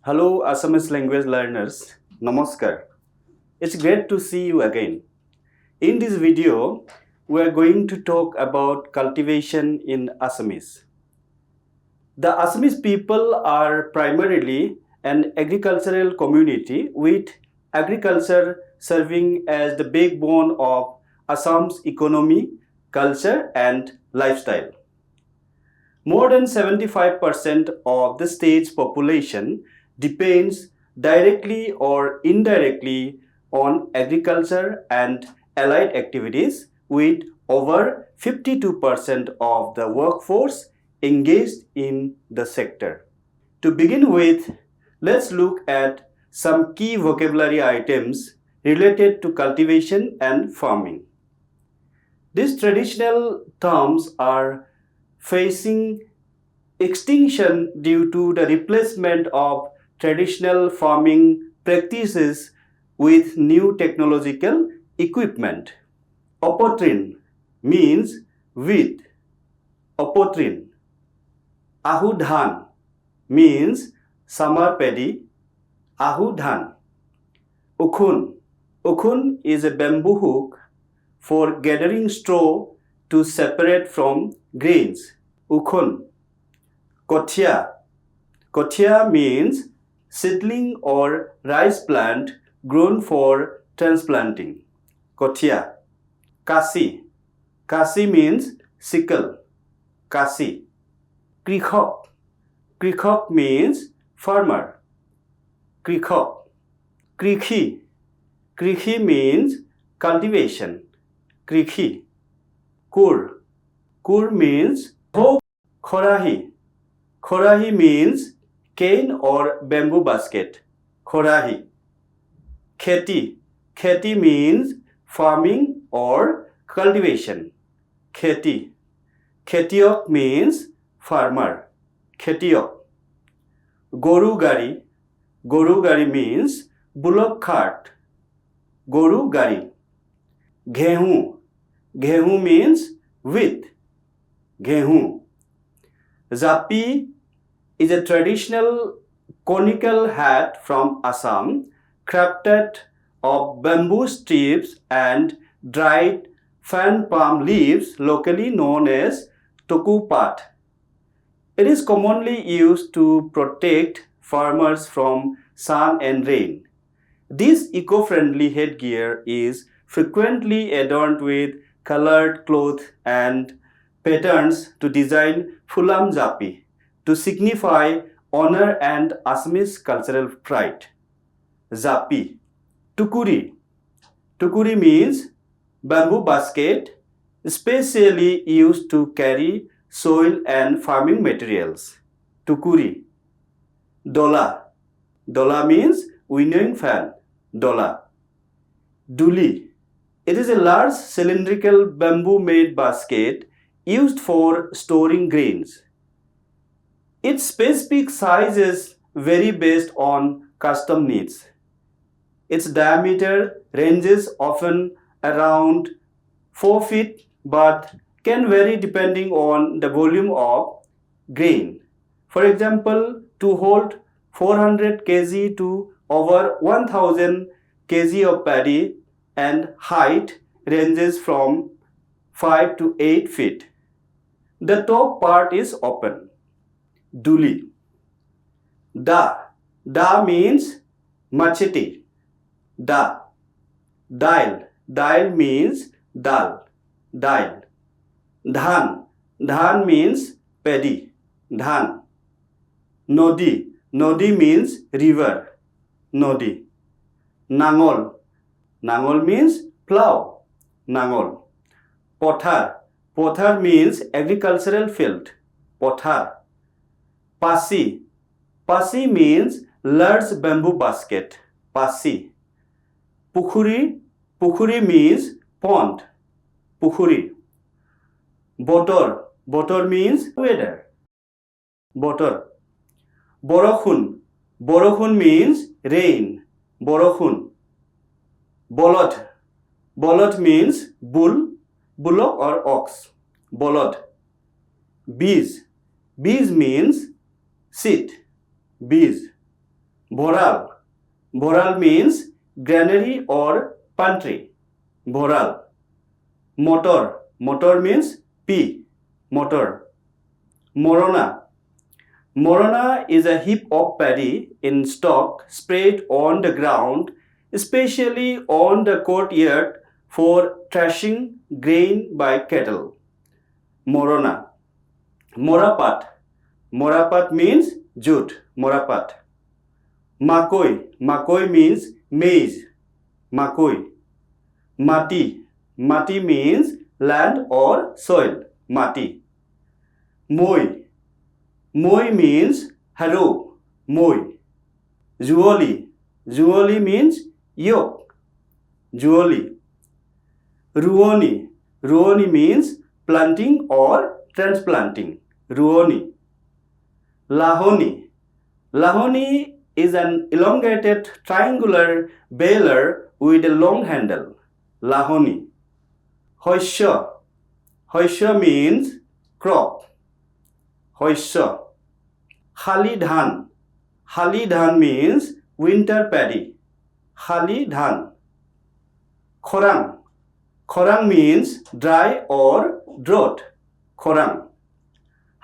Hello, Assamese language learners. Namaskar. It's great to see you again. In this video, we are going to talk about cultivation in Assamese. The Assamese people are primarily an agricultural community with agriculture serving as the backbone of Assam's economy, culture, and lifestyle. More than 75% of the state's population depends directly or indirectly on agriculture and allied activities, with over 52% of the workforce engaged in the sector. To begin with, let's look at some key vocabulary items related to cultivation and farming. These traditional terms are facing extinction due to the replacement of traditional farming practices with new technological equipment. Opotrin means wheat. Opotrin. Ahudhan means summer paddy. Ahudhan. Ukhun. Ukhun is a bamboo hook for gathering straw to separate from grains. Ukhun. Kothia. Kothia means seedling or rice plant grown for transplanting. Kothia. Kasi. Kasi means sickle. Kasi. Krikhok. Krikhok means farmer. Krikhok. Krikhi. Krikhi means cultivation. Krikhi. Kur. Kur means hope. Khorahi. Khorahi means cane or bamboo basket. Khorahi. Kheti. Kheti means farming or cultivation. Kheti. Khetiok means farmer. Khetiok. Goru gari. Goru gari means bullock cart. Goru gari. Gehu. Gehu means wheat. Gehu. Zapi is a traditional conical hat from Assam, crafted of bamboo strips and dried fan palm leaves, locally known as tokupat. It is commonly used to protect farmers from sun and rain. This eco-friendly headgear is frequently adorned with colored cloth and patterns to design Phulam Zapi to signify honor and Assamese cultural pride. Zapi. Tukuri. Tukuri means bamboo basket, specially used to carry soil and farming materials. Tukuri. Dola. Dola means winnowing fan. Dola. Duli. It is a large cylindrical bamboo-made basket used for storing grains. Its specific sizes vary based on custom needs. Its diameter ranges often around 4 feet but can vary depending on the volume of grain. For example, to hold 400 kg to over 1000 kg of paddy, and height ranges from 5 to 8 feet. The top part is open. Duli. Da. Da means machete. Da. Dail. Dail means dal. Dail. Dhan. Dhan means paddy. Dhan. Nodi. Nodi means river. Nodi. Nangol. Nangol means plow. Nangol. Pothar. Pothar means agricultural field. Pothar. Pasi. Pasi means large bamboo basket. Pasi. Pukhuri. Pukhuri means pond. Pukhuri. Botor. Botor means weather. Botor. Borokhun. Borokhun means rain. Borokhun. Bolot. Bolot means bull, bullock or ox. Bolot. Bees. Bees means seed. Bees. Bhoral. Bhoral means granary or pantry. Bhoral. Motor. Motor means P. Motor. Morona. Morona is a heap of paddy in stock spread on the ground, especially on the courtyard for thrashing grain by cattle. Morona. Morapat. Morapat means jute. Morapat. Makoi. Makoi means maize. Makoi. Mati. Mati means land or soil. Mati. Moi. Moi means harrow. Moi. Juoli. Juoli means yoke. Juoli. Ruoni. Ruoni means planting or transplanting. Ruoni. Lahoni. Lahoni is an elongated triangular baler with a long handle. Lahoni. Hoisha. Hoisha means crop. Hoisha. Hali dhan. Hali dhan means winter paddy. Hali dhan. Khorang. Khorang means dry or drought. Khorang.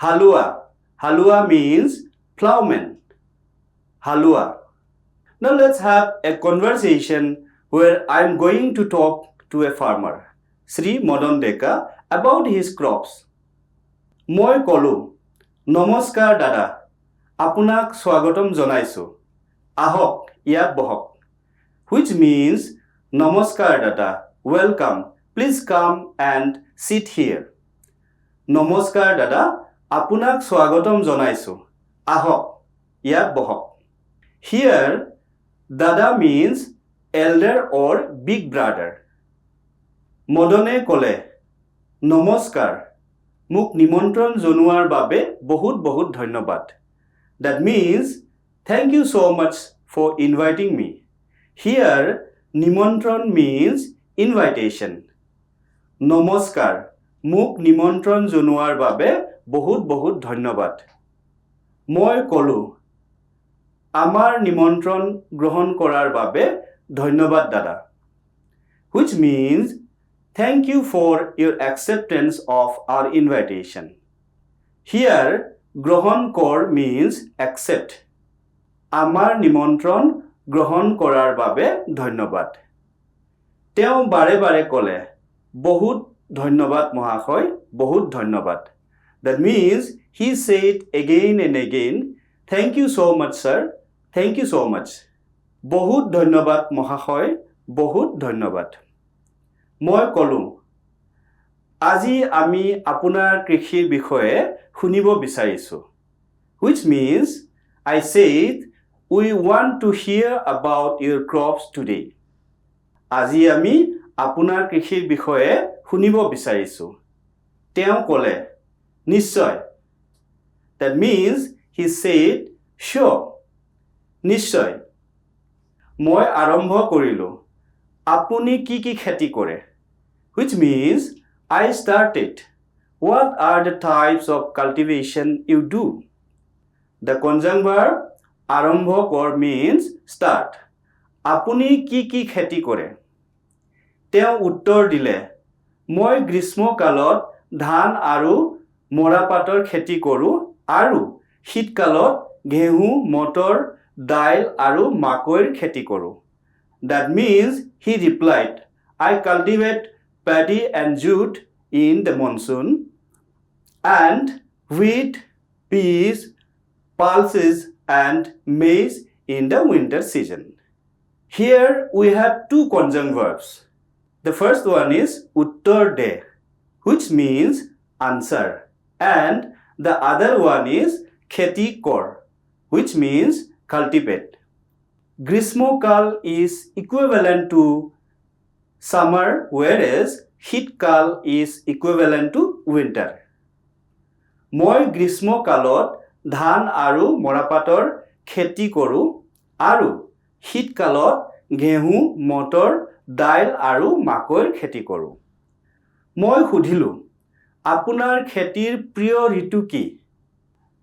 Halua. Halua means plowman. Halua. Now let's have a conversation where I'm going to talk to a farmer, Sri Madan Deka, about his crops. Moi kolu, নমস্কাৰ দাদা, আপোনাক স্বাগতম জনাইছো। আহক ইয়াত বহক। Which means, নমস্কাৰ দাদা, welcome, please come and sit here. নমস্কাৰ দাদা, আপোনাক স্বাগতম জনাইছো। আহক ইয়াত বহক। Here, dada means elder or big brother. মদনে ক'লে, নমস্কাৰ, মোক নিমন্ত্ৰণ জনোৱাৰ বাবে বহুত বহুত ধন্যবাদ। That means, thank you so much for inviting me. Here, নিমন্ত্ৰণ means invitation. নমস্কাৰ, মোক নিমন্ত্ৰণ জনোৱাৰ বাবে বহুত বহুত ধন্যবাদ। মই ক'লো, আমাৰ নিমন্ত্ৰণ গ্ৰহণ কৰাৰ বাবে ধন্যবাদ দাদা। Which means, thank you for your acceptance of our invitation. Here, গ্ৰহণ কৰ means accept. আমাৰ নিমন্ত্ৰণ গ্ৰহণ কৰাৰ বাবে ধন্যবাদ। তেওঁ বাৰে বাৰে ক'লে, বহুত ধন্যবাদ মহাশয়, বহুত ধন্যবাদ। That means, he said again and again, thank you so much sir, thank you so much. বহুত ধন্যবাদ মহাশয়, বহুত ধন্যবাদ। মই ক'লো, আজি আমি আপোনাৰ কৃষিৰ বিষয়ে শুনিব বিচাৰিছো। Which means, I said, we want to hear about your crops today. আজি আমি আপোনাৰ কৃষিৰ বিষয়ে শুনিব বিচাৰিছো। তেওঁ ক'লে, নিশ্চয়। That means, he said, sure. নিশ্চয়। মই আৰম্ভ কৰিলো। আপুনি কি কি খেতি কৰে? Which means, I started. What are the types of cultivation you do? The conjunct verb আৰম্ভ কৰ means start. আপুনি কি কি খেতি কৰে? তেওঁ উত্তৰ দিলে, মই গ্ৰীষ্মকালত ধান আৰু মৰাপাটৰ খেতি কৰোঁ আৰু শীতকালত ঘেঁহু, মটৰ, দাইল আৰু মাকৈৰ খেতি কৰোঁ। That means, he replied, I cultivate paddy and jute in the monsoon and wheat, peas, pulses and maize in the winter season. Here we have two conjunct verbs. The first one is uttar de, which means answer, and the other one is kheti kor, which means cultivate. Grishmokal is equivalent to summer, whereas শীতকাল is equivalent to winter. মই গ্ৰীষ্মকালত ধান আৰু মৰাপাটৰ খেতি কৰোঁ আৰু শীতকালত ঘেঁহু, মটৰ, দাইল আৰু মাকৈৰ খেতি কৰোঁ। মই সুধিলোঁ, আপোনাৰ খেতিৰ প্ৰিয় ঋতু কি?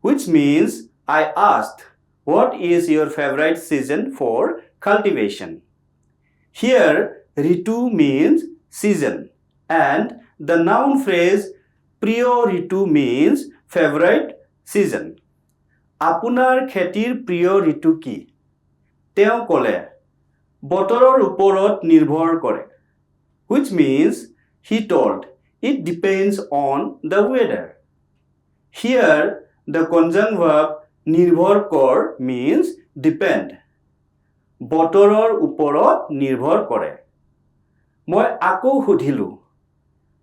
Which means, I asked, What is your favorite season for cultivation? Here, Ritu means season and the noun phrase Priyo Ritu means favorite season. Apunar khetir priyo ritu ki? Teo kole, botoror uporot nirbhor kore. Which means, he told, it depends on the weather. Here, the conjunct verb nirbhor kor means depend. Botoror uporot nirbhor kore. Moi ako hudhilu.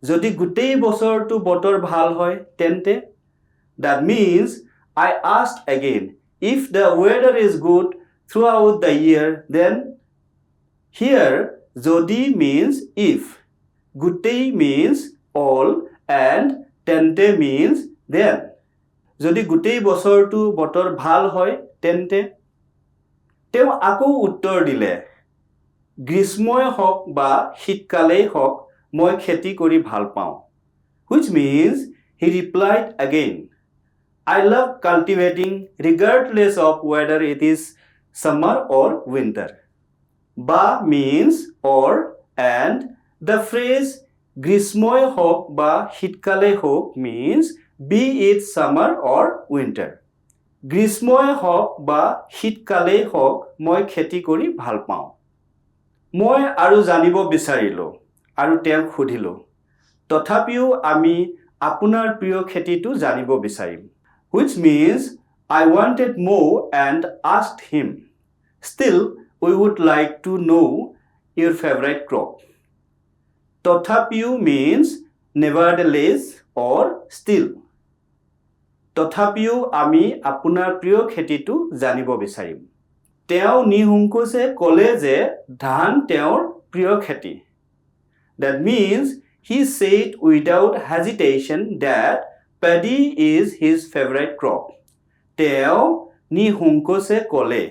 Jodi gutei bosortu botor bhal hoy tente. That means, I asked again, if the weather is good throughout the year, then here, jodi means if, gutei means all, and tente means then. Jodi gutei bosortu botor bhal hoy tente. Teo ako uttor dile, গ্রীষ্মই হওক বা শীতকালেই হওক মই খেতি কৰি ভাল পাওঁ. Which means, he replied again, I love cultivating regardless of whether it is summer or winter. Ba means or, and the phrase গ্রীষ্মই হোক বা শীতকালে হোক means be it summer or winter. গ্রীষ্মই হোক বা শীতকালে হোক মই খেতি কৰি ভাল পাওঁ. মই আৰু জানিব বিচাৰিলো আৰু তেওঁক সুধিলো. তথাপিও আমি আপোনাৰ প্ৰিয় খেতিটো জানিব বিচাৰিম. Which means, I wanted more and asked him. Still, we would like to know your favorite crop. Tothapiu means nevertheless or still. Tothapiu ami apunar priyo khetitu janibo bisarim. Teo nihungkose kole je dhan teor priyo kheti. That means, he said without hesitation that paddy is his favorite crop. Teo nihungkose kole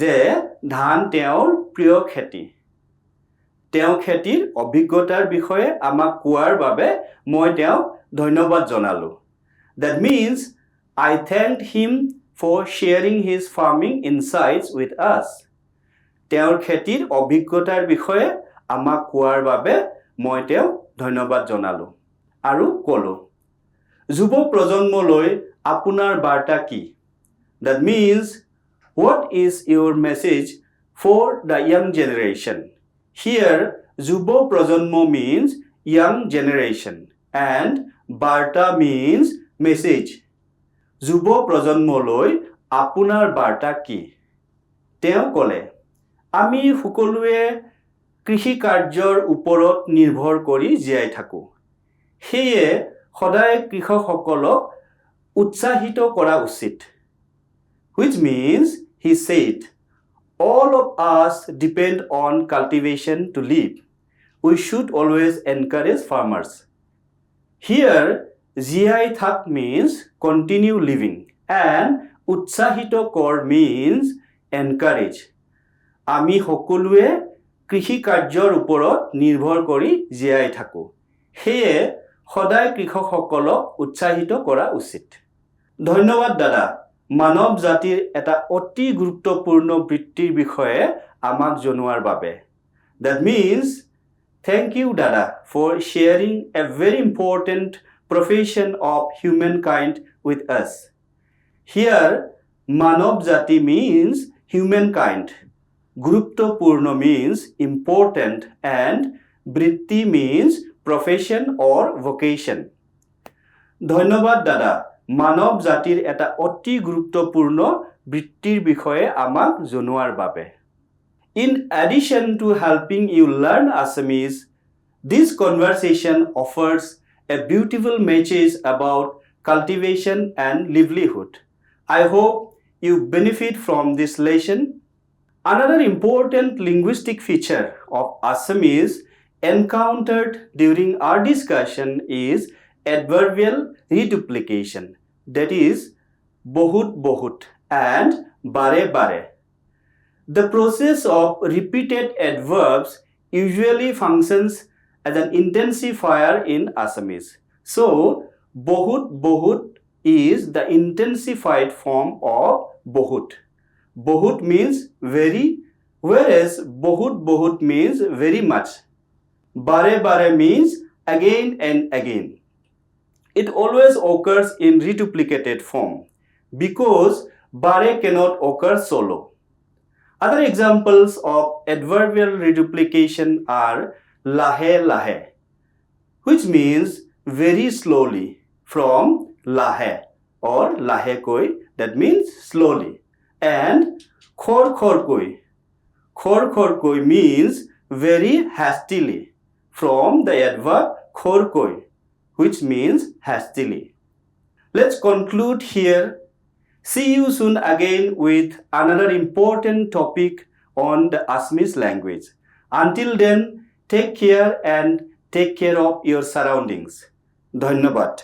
je dhan teor priyo kheti. Teo khetir obhiggotar bishoye amak koar babe moi teok dhonnobad jonalu. That means, I thanked him for sharing his farming insights with us. Teor khetir obhiggotar bishoye amak koar babe moi teok dhonnobad jonalu. Aru kolo, যুৱ প্ৰজন্মলৈ আপোনাৰ বাৰ্তা কি? That means, what is your message for the young generation? Here, যুৱ প্ৰজন্ম means young generation and বাৰ্তা means message. যুৱ প্ৰজন্মলৈ আপোনাৰ বাৰ্তা কি? তেওঁ ক'লে, আমি সকলোৱে কৃষি কাৰ্যৰ ওপৰত নিৰ্ভৰ কৰি জীয়াই থাকো. সেয়ে সদায় কৃষকসকলক উৎসাহিত কৰা উচিত. Which means, he said, all of us depend on cultivation to live. We should always encourage farmers. Here, জীয়াই থাক means continue living and উৎসাহিত কৰ means encourage. আমি সকলোৱে কৃষি কাৰ্যৰ ওপৰত নিৰ্ভৰ কৰি জীয়াই থাকো. সেয়ে সদায় কৃষকসকলক উৎসাহিত কৰা উচিত. ধন্যবাদ দাদা. মানৱ জাতিৰ এটা অতি গুৰুত্বপূৰ্ণ বৃত্তিৰ বিষয়ে আমাক জনোৱাৰ বাবে. That means, thank you dada for sharing a very important profession of humankind with us. Here, মানৱ জাতি means humankind. গুৰুত্বপূৰ্ণ means important and বৃত্তি means profession or vocation. ধন্যবাদ দাদা. মানৱ জাতিৰ এটা অতি গুৰুত্বপূৰ্ণ বৃত্তিৰ বিষয়ে আমাক জনোৱাৰ বাবে. In addition to helping you learn Assamese, this conversation offers a beautiful message about cultivation and livelihood. I hope you benefit from this lesson. Another important linguistic feature of Assamese encountered during our discussion is adverbial reduplication. That is, bahut bahut and bare bare. The process of repeated adverbs usually functions as an intensifier in Assamese. So, bahut bahut is the intensified form of bahut. Bahut means very, whereas bahut means very much. Bare bare means again and again. It always occurs in reduplicated form because bare cannot occur solo. Other examples of adverbial reduplication are lahe lahe, which means very slowly, from lahe or lahe koi, that means slowly, and khor khor koi. Khor khor koi means very hastily, from the adverb khor koi, which means hastily. Let's conclude here. See you soon again with another important topic on the Assamese language. Until then, take care and take care of your surroundings. Dhanyabad.